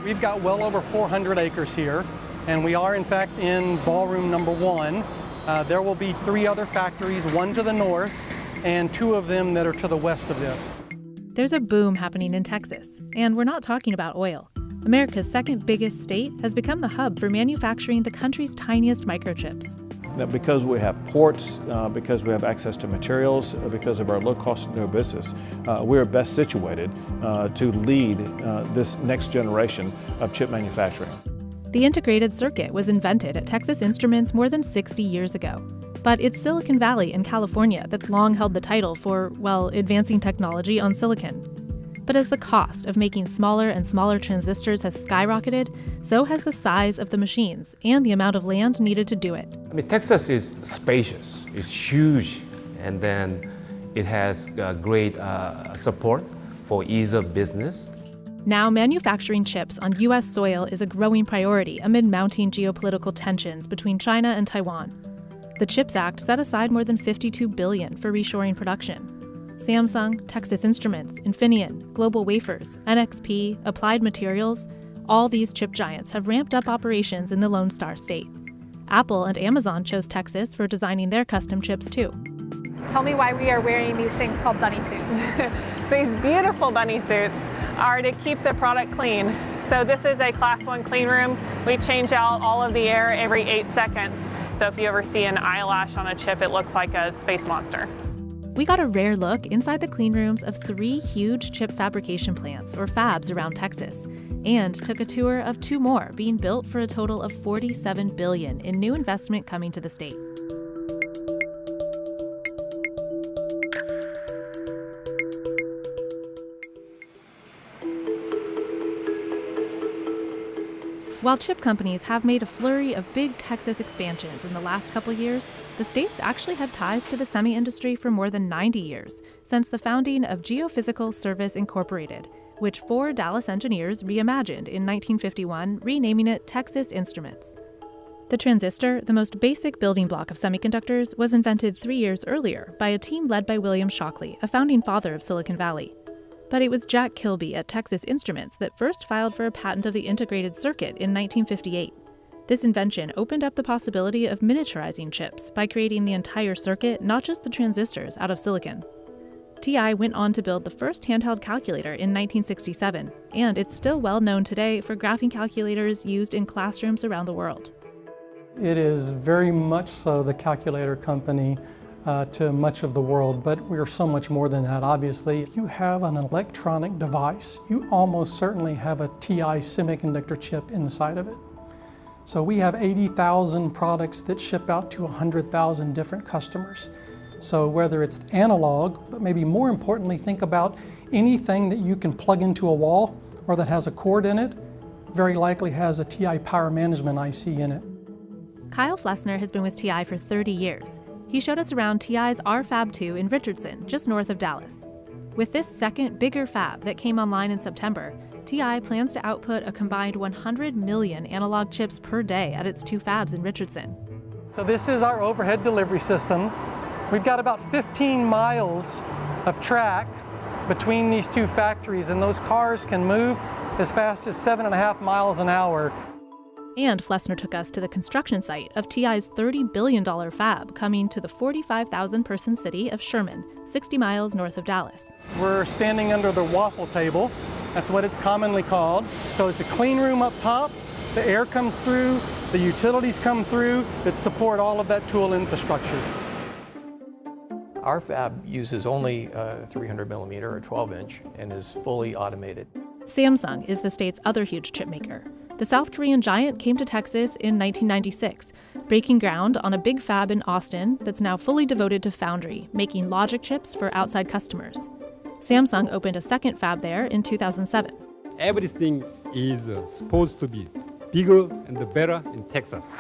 We've got well over 400 acres here, and we are in fact in ballroom number 1. There will be 3 other factories, one to the north and 2 of them that are to the west of this. There's a boom happening in Texas, and we're not talking about oil. America's second biggest state has become the hub for manufacturing the country's tiniest microchips. That because we have ports, because we have access to materials, because of our low cost of doing business, we're best situated to lead this next generation of chip manufacturing. The integrated circuit was invented at Texas Instruments more than 60 years ago. But it's Silicon Valley in California that's long held the title for, well, advancing technology on silicon. But as the cost of making smaller and smaller transistors has skyrocketed, so has the size of the machines and the amount of land needed to do it. I mean, Texas is spacious, it's huge, and then it has great support for ease of business. Now, manufacturing chips on U.S. soil is a growing priority amid mounting geopolitical tensions between China and Taiwan. The CHIPS Act set aside more than $52 billion for reshoring production. Samsung, Texas Instruments, Infineon, Global Wafers, NXP, Applied Materials, all these chip giants have ramped up operations in the Lone Star State. Apple and Amazon chose Texas for designing their custom chips too. Tell me why we are wearing these things called bunny suits. These beautiful bunny suits are to keep the product clean. So this is a Class 1 clean room. We change out all of the air every 8 seconds. So if you ever see an eyelash on a chip, it looks like a space monster. We got a rare look inside the clean rooms of 3 huge chip fabrication plants, or fabs, around Texas, and took a tour of 2 more being built for a total of $47 billion in new investment coming to the state. While chip companies have made a flurry of big Texas expansions in the last couple years, the state's actually had ties to the semi-industry for more than 90 years, since the founding of Geophysical Service Incorporated, which 4 Dallas engineers reimagined in 1951, renaming it Texas Instruments. The transistor, the most basic building block of semiconductors, was invented 3 years earlier by a team led by William Shockley, a founding father of Silicon Valley. But it was Jack Kilby at Texas Instruments that first filed for a patent of the integrated circuit in 1958. This invention opened up the possibility of miniaturizing chips by creating the entire circuit, not just the transistors, out of silicon. TI went on to build the first handheld calculator in 1967, and it's still well known today for graphing calculators used in classrooms around the world. It is very much so the calculator company to much of the world, but we are so much more than that, obviously. If you have an electronic device, you almost certainly have a TI semiconductor chip inside of it. So we have 80,000 products that ship out to 100,000 different customers. So whether it's analog, but maybe more importantly, think about anything that you can plug into a wall or that has a cord in it, very likely has a TI power management IC in it. Kyle Flessner has been with TI for 30 years. He showed us around TI's R-Fab 2 in Richardson, just north of Dallas. With this second, bigger fab that came online in September, TI plans to output a combined 100 million analog chips per day at its 2 fabs in Richardson. So this is our overhead delivery system. We've got about 15 miles of track between these 2 factories, and those cars can move as fast as 7.5 miles an hour. And Flessner took us to the construction site of TI's $30 billion fab coming to the 45,000-person city of Sherman, 60 miles north of Dallas. We're standing under the waffle table. That's what it's commonly called. So it's a clean room up top. The air comes through, the utilities come through that support all of that tool infrastructure. Our fab uses only a 300 millimeter or 12-inch and is fully automated. Samsung is the state's other huge chip maker. The South Korean giant came to Texas in 1996, breaking ground on a big fab in Austin that's now fully devoted to foundry, making logic chips for outside customers. Samsung opened a second fab there in 2007. Everything is supposed to be bigger and better in Texas.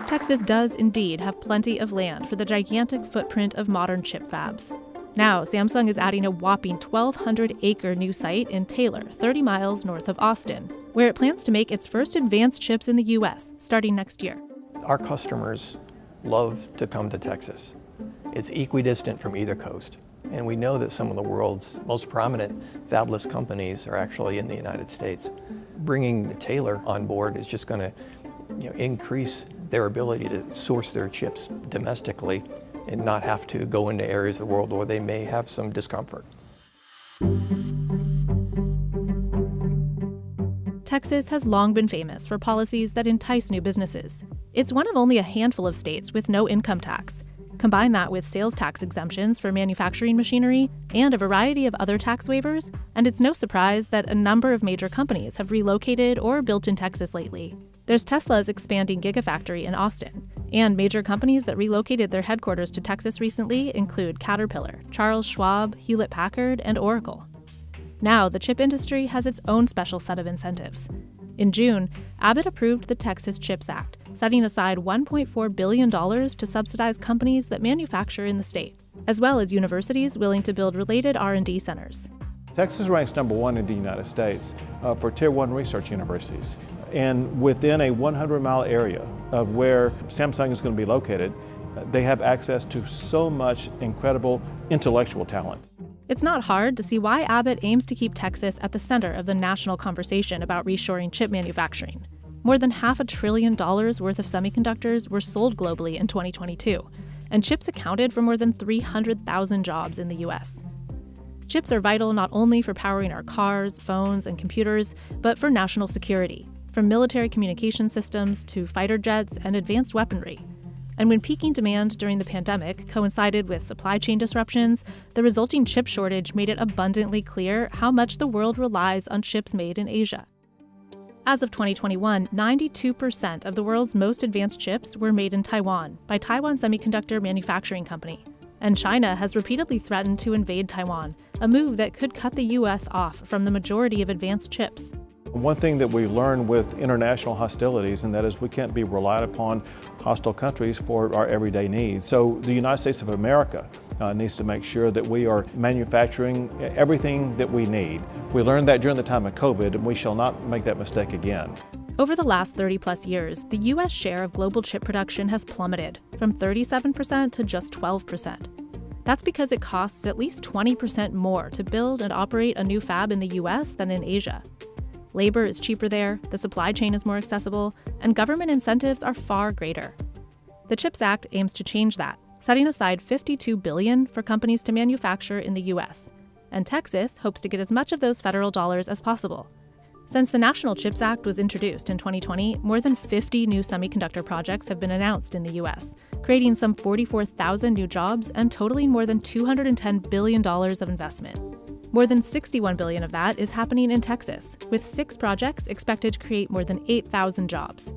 Texas does indeed have plenty of land for the gigantic footprint of modern chip fabs. Now, Samsung is adding a whopping 1,200-acre new site in Taylor, 30 miles north of Austin, where it plans to make its first advanced chips in the U.S. starting next year. Our customers love to come to Texas. It's equidistant from either coast. And we know that some of the world's most prominent fabless companies are actually in the United States. Bringing Taylor on board is just going to increase their ability to source their chips domestically and not have to go into areas of the world where they may have some discomfort. Texas has long been famous for policies that entice new businesses. It's one of only a handful of states with no income tax. Combine that with sales tax exemptions for manufacturing machinery and a variety of other tax waivers, and it's no surprise that a number of major companies have relocated or built in Texas lately. There's Tesla's expanding Gigafactory in Austin, and major companies that relocated their headquarters to Texas recently include Caterpillar, Charles Schwab, Hewlett-Packard, and Oracle. Now, the chip industry has its own special set of incentives. In June, Abbott approved the Texas CHIPS Act, setting aside $1.4 billion to subsidize companies that manufacture in the state, as well as universities willing to build related R&D centers. Texas ranks #1 in the United States for Tier 1 research universities. And within a 100-mile area of where Samsung is going to be located, they have access to so much incredible intellectual talent. It's not hard to see why Abbott aims to keep Texas at the center of the national conversation about reshoring chip manufacturing. More than $500 billion worth of semiconductors were sold globally in 2022, and chips accounted for more than 300,000 jobs in the U.S. Chips are vital not only for powering our cars, phones, and computers, but for national security, from military communication systems to fighter jets and advanced weaponry. And when peaking demand during the pandemic coincided with supply chain disruptions, the resulting chip shortage made it abundantly clear how much the world relies on chips made in Asia. As of 2021, 92% of the world's most advanced chips were made in Taiwan by Taiwan Semiconductor Manufacturing Company. And China has repeatedly threatened to invade Taiwan, a move that could cut the U.S. off from the majority of advanced chips. One thing that we learn with international hostilities, and that is we can't be relied upon hostile countries for our everyday needs. So the United States of America needs to make sure that we are manufacturing everything that we need. We learned that during the time of COVID, and we shall not make that mistake again. Over the last 30-plus years, the U.S. share of global chip production has plummeted from 37% to just 12%. That's because it costs at least 20% more to build and operate a new fab in the U.S. than in Asia. Labor is cheaper there, the supply chain is more accessible, and government incentives are far greater. The CHIPS Act aims to change that, setting aside $52 billion for companies to manufacture in the U.S., and Texas hopes to get as much of those federal dollars as possible. Since the National CHIPS Act was introduced in 2020, more than 50 new semiconductor projects have been announced in the U.S., creating some 44,000 new jobs and totaling more than $210 billion of investment. More than $61 billion of that is happening in Texas, with 6 projects expected to create more than 8,000 jobs.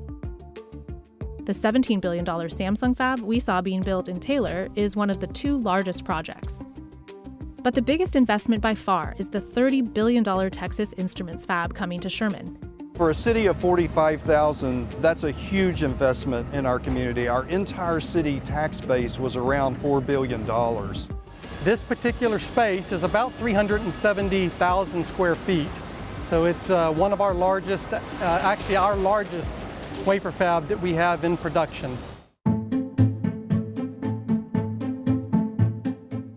The $17 billion Samsung fab we saw being built in Taylor is one of the 2 largest projects. But the biggest investment by far is the $30 billion Texas Instruments fab coming to Sherman. For a city of 45,000, that's a huge investment in our community. Our entire city tax base was around $4 billion. This particular space is about 370,000 square feet. So it's one of our largest, actually our largest wafer fab that we have in production.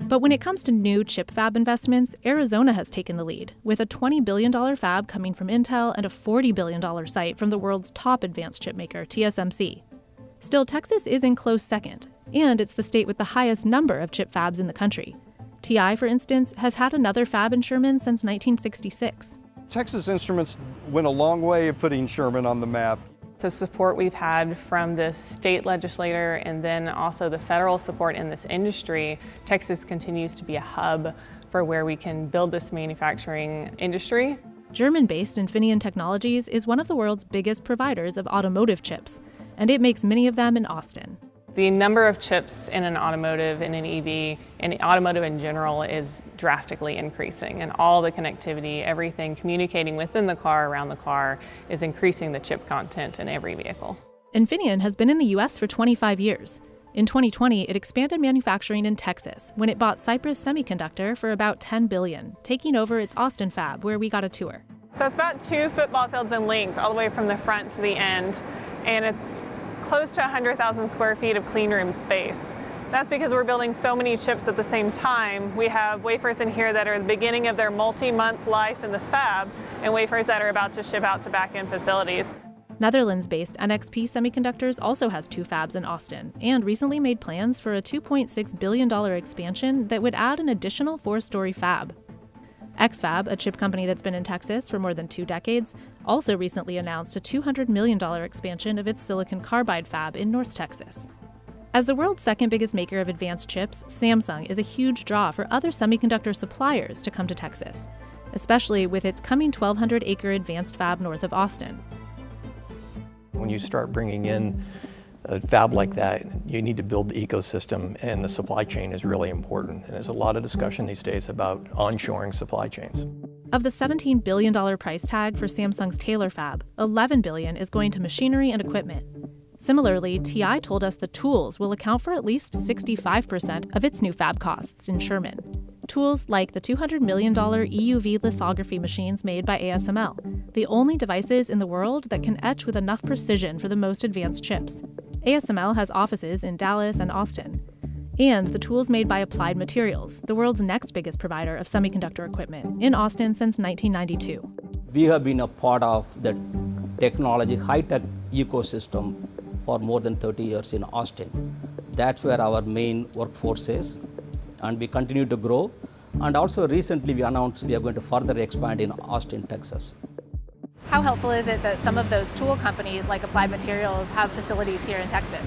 But when it comes to new chip fab investments, Arizona has taken the lead, with a $20 billion fab coming from Intel and a $40 billion site from the world's top advanced chip maker, TSMC. Still, Texas is in close second, and it's the state with the highest number of chip fabs in the country. TI, for instance, has had another fab in Sherman since 1966. Texas Instruments went a long way of putting Sherman on the map. The support we've had from the state legislator and then also the federal support in this industry, Texas continues to be a hub for where we can build this manufacturing industry. German-based Infineon Technologies is one of the world's biggest providers of automotive chips, and it makes many of them in Austin. The number of chips in an automotive, in an EV, and automotive in general is drastically increasing. And all the connectivity, everything communicating within the car, around the car, is increasing the chip content in every vehicle. Infineon has been in the U.S. for 25 years. In 2020, it expanded manufacturing in Texas when it bought Cypress Semiconductor for about $10 billion, taking over its Austin fab, where we got a tour. So it's about 2 football fields in length, all the way from the front to the end, and it's close to 100,000 square feet of clean room space. That's because we're building so many chips at the same time. We have wafers in here that are the beginning of their multi-month life in this fab, and wafers that are about to ship out to back-end facilities. Netherlands-based NXP Semiconductors also has 2 fabs in Austin and recently made plans for a $2.6 billion expansion that would add an additional 4-story fab. X-Fab, a chip company that's been in Texas for more than 2 decades, also recently announced a $200 million expansion of its silicon carbide fab in North Texas. As the world's second biggest maker of advanced chips, Samsung is a huge draw for other semiconductor suppliers to come to Texas, especially with its coming 1,200-acre advanced fab north of Austin. When you start bringing in a fab like that, you need to build the ecosystem, and the supply chain is really important. And there's a lot of discussion these days about onshoring supply chains. Of the $17 billion price tag for Samsung's Taylor fab, $11 billion is going to machinery and equipment. Similarly, TI told us the tools will account for at least 65% of its new fab costs in Sherman. Tools like the $200 million EUV lithography machines made by ASML, the only devices in the world that can etch with enough precision for the most advanced chips. ASML has offices in Dallas and Austin. And the tools made by Applied Materials, the world's next biggest provider of semiconductor equipment, in Austin since 1992. We have been a part of the technology, high-tech ecosystem for more than 30 years in Austin. That's where our main workforce is, and we continue to grow. And also recently we announced we are going to further expand in Austin, Texas. How helpful is it that some of those tool companies like Applied Materials have facilities here in Texas?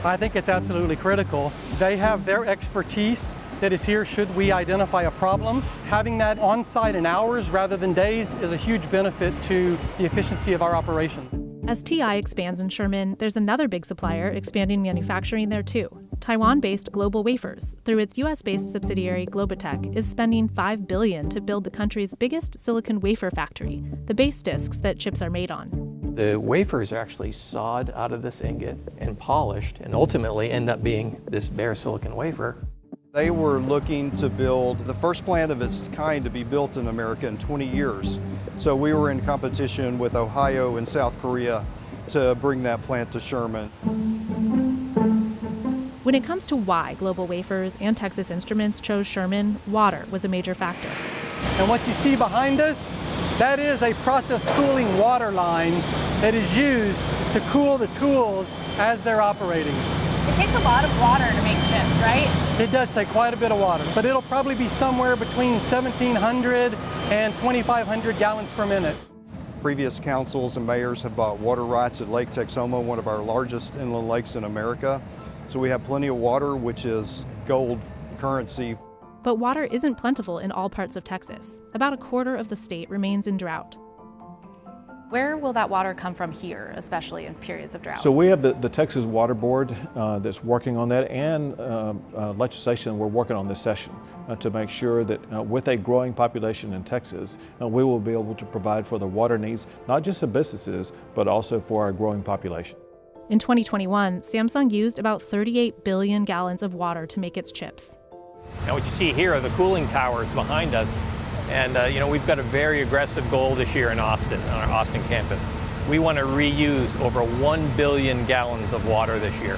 I think it's absolutely critical. They have their expertise that is here should we identify a problem. Having that on site in hours rather than days is a huge benefit to the efficiency of our operations. As TI expands in Sherman, there's another big supplier expanding manufacturing there too. Taiwan-based Global Wafers, through its US-based subsidiary Globotech, is spending $5 billion to build the country's biggest silicon wafer factory, the base disks that chips are made on. The wafers are actually sawed out of this ingot and polished, and ultimately end up being this bare silicon wafer. They were looking to build the first plant of its kind to be built in America in 20 years. So we were in competition with Ohio and South Korea to bring that plant to Sherman. When it comes to why Global Wafers and Texas Instruments chose Sherman, water was a major factor. And what you see behind us, that is a process cooling water line that is used to cool the tools as they're operating. It takes a lot of water to make chips, right? It does take quite a bit of water, but it'll probably be somewhere between 1,700 and 2,500 gallons per minute. Previous councils and mayors have bought water rights at Lake Texoma, one of our largest inland lakes in America. So we have plenty of water, which is gold currency. But water isn't plentiful in all parts of Texas. About a quarter of the state remains in drought. Where will that water come from here, especially in periods of drought? So we have the Texas Water Board that's working on that, and legislation we're working on this session to make sure that with a growing population in Texas, we will be able to provide for the water needs, not just of businesses, but also for our growing population. In 2021, Samsung used about 38 billion gallons of water to make its chips. Now what you see here are the cooling towers behind us. And we've got a very aggressive goal this year in Austin, on our Austin campus. We want to reuse over 1 billion gallons of water this year.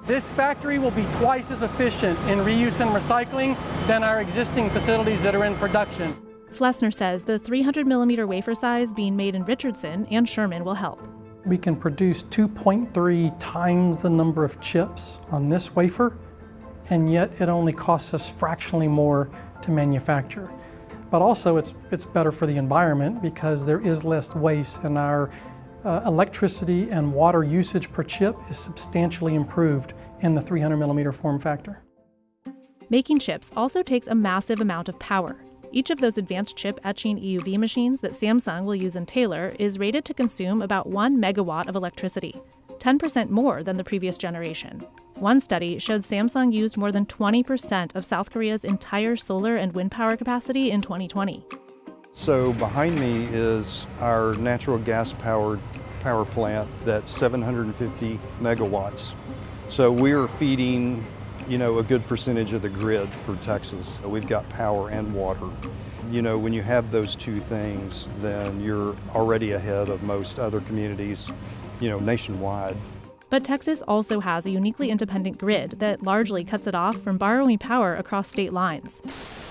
This factory will be twice as efficient in reuse and recycling than our existing facilities that are in production. Flessner says the 300mm wafer size being made in Richardson and Sherman will help. We can produce 2.3 times the number of chips on this wafer, and yet it only costs us fractionally more to manufacture. But also it's better for the environment because there is less waste, and our electricity and water usage per chip is substantially improved in the 300mm form factor. Making chips also takes a massive amount of power. Each of those advanced chip etching EUV machines that Samsung will use in Taylor is rated to consume about 1 megawatt of electricity, 10% more than the previous generation. One study showed Samsung used more than 20% of South Korea's entire solar and wind power capacity in 2020. So behind me is our natural gas powered power plant that's 750 megawatts. So we're feeding a good percentage of the grid for Texas. We've got power and water. When you have those two things, then you're already ahead of most other communities, nationwide. But Texas also has a uniquely independent grid that largely cuts it off from borrowing power across state lines.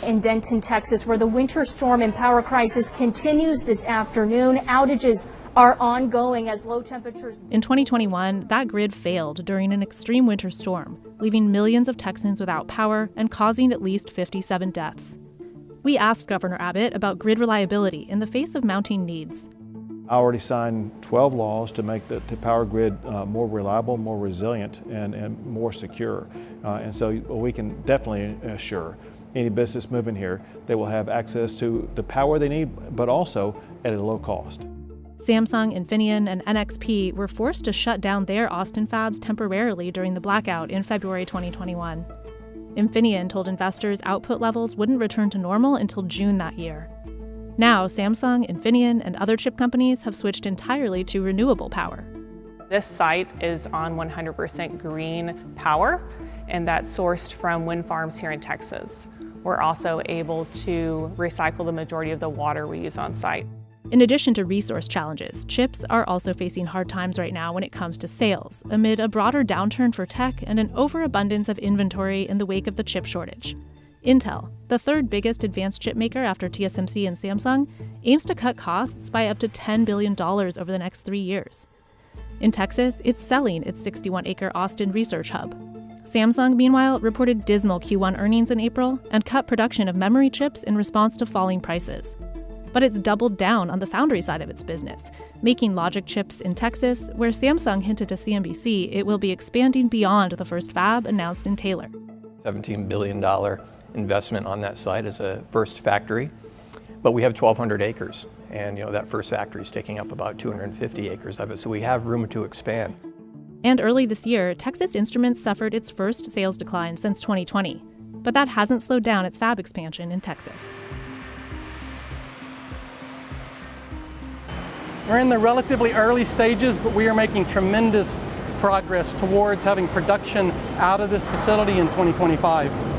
In Denton, Texas, where the winter storm and power crisis continues this afternoon, outages are ongoing as low temperatures. In 2021, that grid failed during an extreme winter storm, leaving millions of Texans without power and causing at least 57 deaths. We asked Governor Abbott about grid reliability in the face of mounting needs. I already signed 12 laws to make the power grid more reliable, more resilient, and more secure. And so we can definitely assure any business moving here, they will have access to the power they need, but also at a low cost. Samsung, Infineon, and NXP were forced to shut down their Austin fabs temporarily during the blackout in February 2021. Infineon told investors output levels wouldn't return to normal until June that year. Now, Samsung, Infineon, and other chip companies have switched entirely to renewable power. This site is on 100% green power, and that's sourced from wind farms here in Texas. We're also able to recycle the majority of the water we use on site. In addition to resource challenges, chips are also facing hard times right now when it comes to sales, amid a broader downturn for tech and an overabundance of inventory in the wake of the chip shortage. Intel, the third biggest advanced chip maker after TSMC and Samsung, aims to cut costs by up to $10 billion over the next 3 years. In Texas, it's selling its 61-acre Austin research hub. Samsung, meanwhile, reported dismal Q1 earnings in April and cut production of memory chips in response to falling prices. But it's doubled down on the foundry side of its business, making logic chips in Texas, where Samsung hinted to CNBC it will be expanding beyond the first fab announced in Taylor. $17 billion investment on that site as a first factory, but we have 1,200 acres, and that first factory is taking up about 250 acres of it, so we have room to expand. And early this year, Texas Instruments suffered its first sales decline since 2020, but that hasn't slowed down its fab expansion in Texas. We're in the relatively early stages, but we are making tremendous progress towards having production out of this facility in 2025.